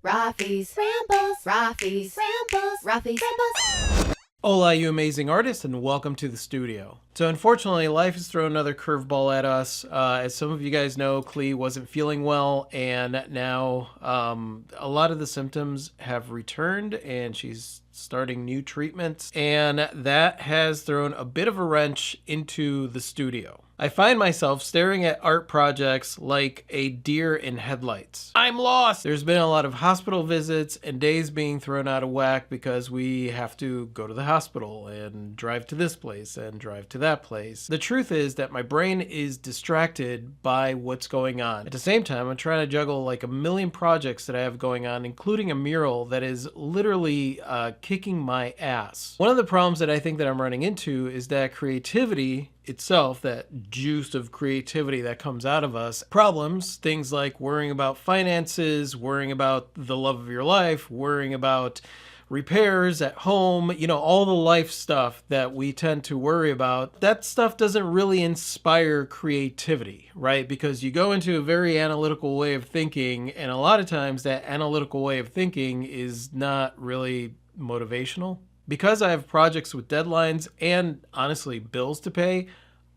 Rafi's Rambles, Rafi's Rambles, Rafi's Rambles. Hola, you amazing artists, and welcome to the studio. So unfortunately, life has thrown another curveball at us. As some of you guys know, Klee wasn't feeling well, and now a lot of the symptoms have returned, and she's starting new treatments, and that has thrown a bit of a wrench into the studio. I find myself staring at art projects like a deer in headlights. I'm lost! There's been a lot of hospital visits and days being thrown out of whack because we have to go to the hospital and drive to this place and drive to that place. The truth is that my brain is distracted by what's going on. At the same time, I'm trying to juggle like a million projects that I have going on, including a mural that is literally kicking my ass. One of the problems that I think that I'm running into is that creativity itself, that juice of creativity that comes out of us, problems, things like worrying about finances, worrying about the love of your life, worrying about repairs at home, you know, all the life stuff that we tend to worry about, that stuff doesn't really inspire creativity, right? Because you go into a very analytical way of thinking, and a lot of times that analytical way of thinking is not really motivational. Because I have projects with deadlines and honestly bills to pay,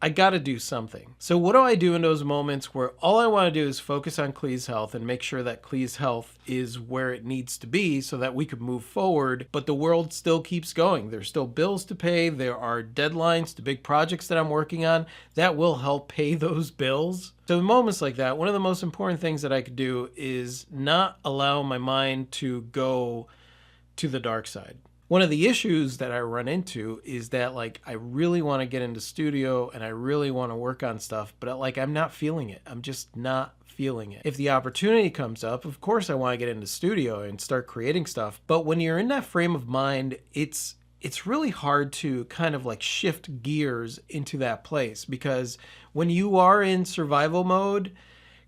I gotta do something. So what do I do in those moments where all I want to do is focus on Klee's health and make sure that Klee's health is where it needs to be so that we could move forward, but the world still keeps going. There's still bills to pay. There are deadlines to big projects that I'm working on that will help pay those bills. So in moments like that, one of the most important things that I could do is not allow my mind to go to the dark side. One of the issues that I run into is that like I really want to get into studio and I really want to work on stuff, but like I'm not feeling it. I'm just not feeling it. If the opportunity comes up, of course I want to get into studio and start creating stuff. But when you're in that frame of mind, it's really hard to kind of like shift gears into that place, because when you are in survival mode,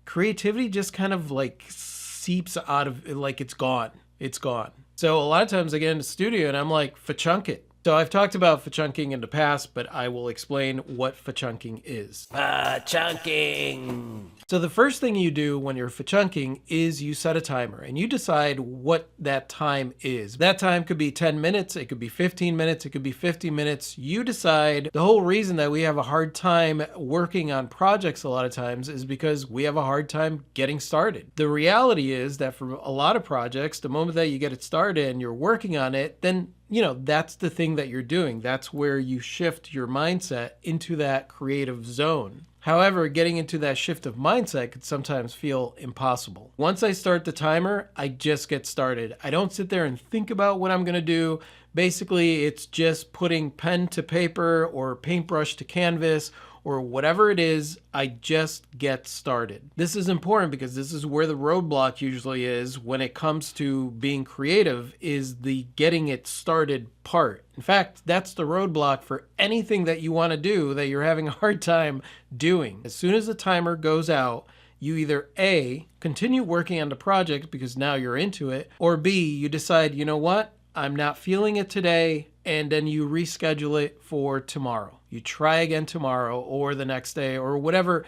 creativity just kind of like seeps out of it, like it's gone. It's gone. So a lot of times I get into the studio and I'm like, fa-chunk it. So I've talked about fa-chunking in the past, but I will explain what fa-chunking is. Fa-chunking! So the first thing you do when you're fa-chunking is you set a timer and you decide what that time is. That time could be 10 minutes, it could be 15 minutes, it could be 50 minutes. You decide. The whole reason that we have a hard time working on projects a lot of times is because we have a hard time getting started. The reality is that for a lot of projects, the moment that you get it started and you're working on it, then you know, that's the thing that you're doing. That's where you shift your mindset into that creative zone. However, getting into that shift of mindset could sometimes feel impossible. Once I start the timer, I just get started. I don't sit there and think about what I'm going to do. Basically, it's just putting pen to paper or paintbrush to canvas or whatever it is, I just get started. This is important because this is where the roadblock usually is when it comes to being creative, is the getting it started part. In fact, that's the roadblock for anything that you want to do that you're having a hard time doing. As soon as the timer goes out, you either A, continue working on the project because now you're into it, or B, you decide, you know what, I'm not feeling it today, and then you reschedule it for tomorrow. You try again tomorrow or the next day or whatever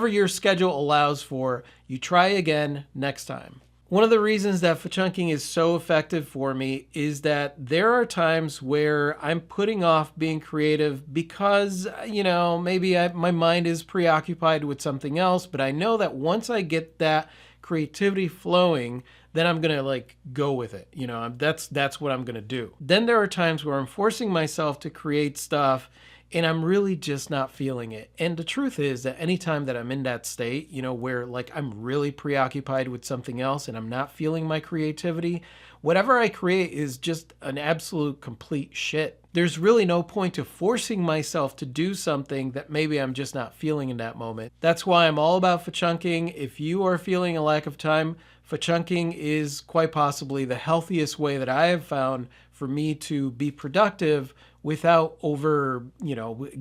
your schedule allows for, you try again next time. One of the reasons that fa-chunking is so effective for me is that there are times where I'm putting off being creative because, you know, maybe my mind is preoccupied with something else, but I know that once I get that creativity flowing, then I'm gonna like go with it. You know, that's what I'm gonna do. Then there are times where I'm forcing myself to create stuff and I'm really just not feeling it. And the truth is that anytime that I'm in that state, you know, where like I'm really preoccupied with something else and I'm not feeling my creativity, whatever I create is just an absolute complete shit. There's really no point to forcing myself to do something that maybe I'm just not feeling in that moment. That's why I'm all about fa-chunking. If you are feeling a lack of time, fa-chunking is quite possibly the healthiest way that I have found for me to be productive without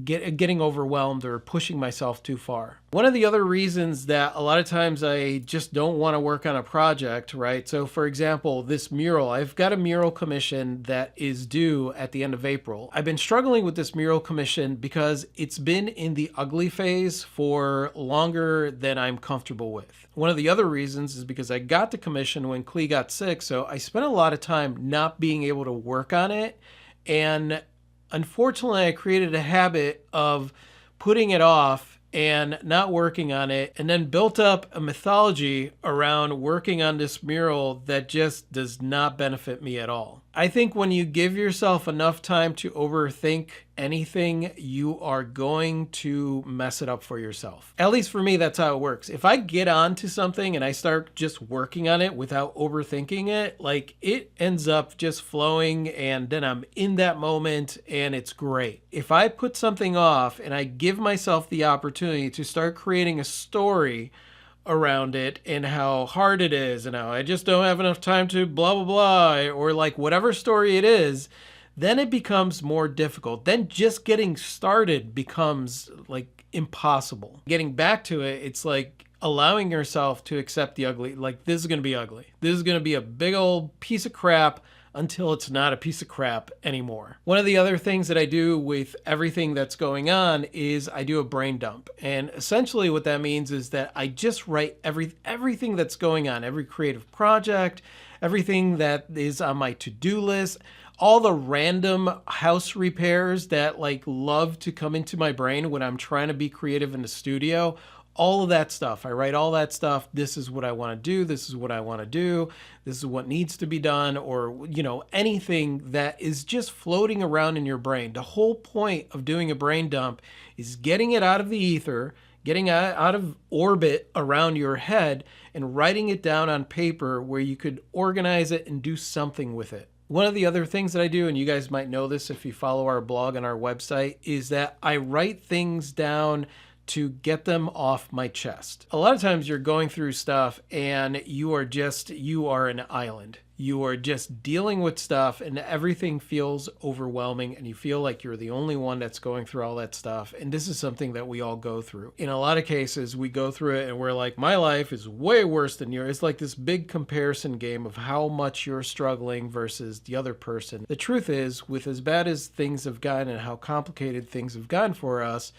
getting overwhelmed or pushing myself too far. One of the other reasons that a lot of times I just don't want to work on a project, right? So for example, this mural, I've got a mural commission that is due at the end of April. I've been struggling with this mural commission because it's been in the ugly phase for longer than I'm comfortable with. One of the other reasons is because I got the commission when Klee got sick, so I spent a lot of time not being able to work on it. And unfortunately, I created a habit of putting it off and not working on it, and then built up a mythology around working on this mural that just does not benefit me at all. I think when you give yourself enough time to overthink anything, you are going to mess it up for yourself. At least for me, that's how it works. If I get onto something and I start just working on it without overthinking it, like it ends up just flowing, and then I'm in that moment and it's great. If I put something off and I give myself the opportunity to start creating a story around it and how hard it is and how I just don't have enough time to blah, blah, blah, or like whatever story it is, then it becomes more difficult. Then just getting started becomes like impossible. Getting back to it, it's like allowing yourself to accept the ugly. Like, this is going to be ugly. This is going to be a big old piece of crap until it's not a piece of crap anymore. One of the other things that I do with everything that's going on is I do a brain dump. And essentially what that means is that I just write everything that's going on, every creative project, everything that is on my to-do list, all the random house repairs that like love to come into my brain when I'm trying to be creative in the studio. All of that stuff. I write all that stuff. This is what I want to do. This is what I want to do. This is what needs to be done, or, anything that is just floating around in your brain. The whole point of doing a brain dump is getting it out of the ether, getting out of orbit around your head, and writing it down on paper where you could organize it and do something with it. One of the other things that I do, and you guys might know this if you follow our blog on our website, is that I write things down to get them off my chest. A lot of times you're going through stuff and you are an island. You are just dealing with stuff and everything feels overwhelming and you feel like you're the only one that's going through all that stuff. And this is something that we all go through. In a lot of cases, we go through it and we're like, my life is way worse than yours. It's like this big comparison game of how much you're struggling versus the other person. The truth is, with as bad as things have gotten and how complicated things have gotten for us,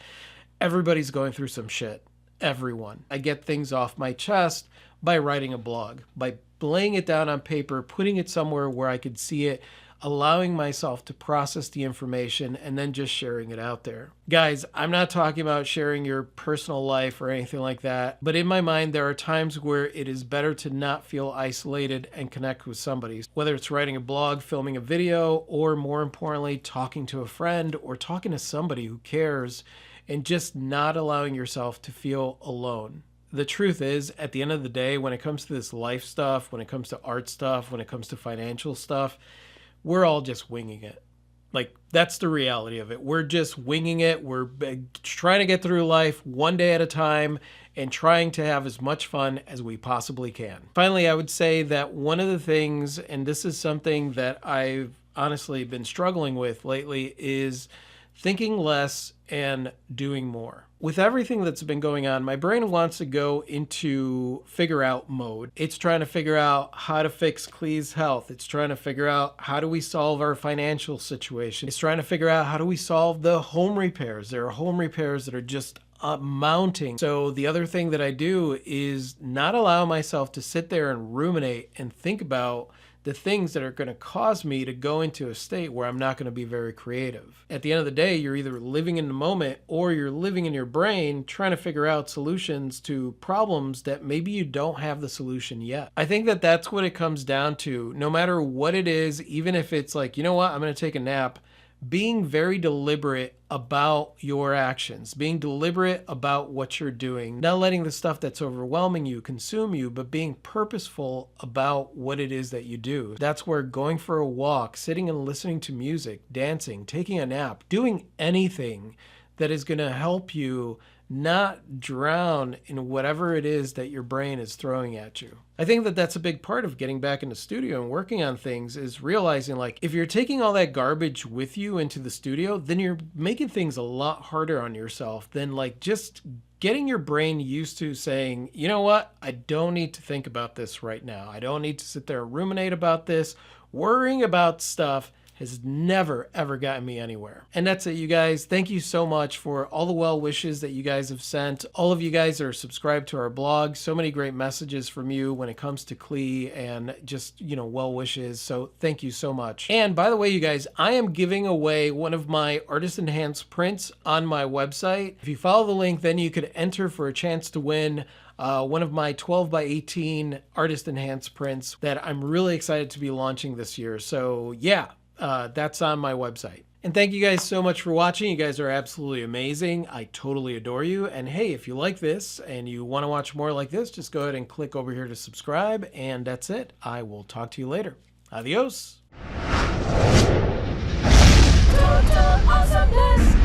everybody's going through some shit. Everyone. I get things off my chest by writing a blog, by laying it down on paper, putting it somewhere where I could see it, allowing myself to process the information, and then just sharing it out there. Guys, I'm not talking about sharing your personal life or anything like that, but in my mind, there are times where it is better to not feel isolated and connect with somebody. Whether it's writing a blog, filming a video, or more importantly, talking to a friend or talking to somebody who cares, and just not allowing yourself to feel alone. The truth is, at the end of the day, when it comes to this life stuff, when it comes to art stuff, when it comes to financial stuff, we're all just winging it. Like, that's the reality of it. We're just winging it. We're trying to get through life one day at a time and trying to have as much fun as we possibly can. Finally, I would say that one of the things, and this is something that I've honestly been struggling with lately, is thinking less and doing more. With everything that's been going on, my brain wants to go into figure out mode. It's trying to figure out how to fix Klee's health. It's trying to figure out how do we solve our financial situation. It's trying to figure out how do we solve the home repairs. There are home repairs that are just mounting. So the other thing that I do is not allow myself to sit there and ruminate and think about the things that are going to cause me to go into a state where I'm not going to be very creative. At the end of the day, you're either living in the moment or you're living in your brain trying to figure out solutions to problems that maybe you don't have the solution yet. I think that that's what it comes down to. No matter what it is, even if it's like, you know what, I'm going to take a nap, being very deliberate about your actions, being deliberate about what you're doing, not letting the stuff that's overwhelming you consume you, but being purposeful about what it is that you do. That's where going for a walk, sitting and listening to music, dancing, taking a nap, doing anything that is going to help you not drown in whatever it is that your brain is throwing at you. I think that that's a big part of getting back in the studio and working on things, is realizing, like, if you're taking all that garbage with you into the studio, then you're making things a lot harder on yourself than like just getting your brain used to saying, you know what, I don't need to think about this right now. I don't need to sit there and ruminate about this. Worrying about stuff has never, ever gotten me anywhere. And that's it, you guys. Thank you so much for all the well wishes that you guys have sent. All of you guys are subscribed to our blog. So many great messages from you when it comes to Klee and just, you know, well wishes. So thank you so much. And by the way, you guys, I am giving away one of my artist enhanced prints on my website. If you follow the link, then you could enter for a chance to win one of my 12 by 18 artist enhanced prints that I'm really excited to be launching this year. So yeah. That's on my website. And thank you guys so much for watching. You guys are absolutely amazing. I totally adore you. And hey, if you like this and you want to watch more like this, just go ahead and click over here to subscribe. And that's it. I will talk to you later. Adios. Total awesomeness.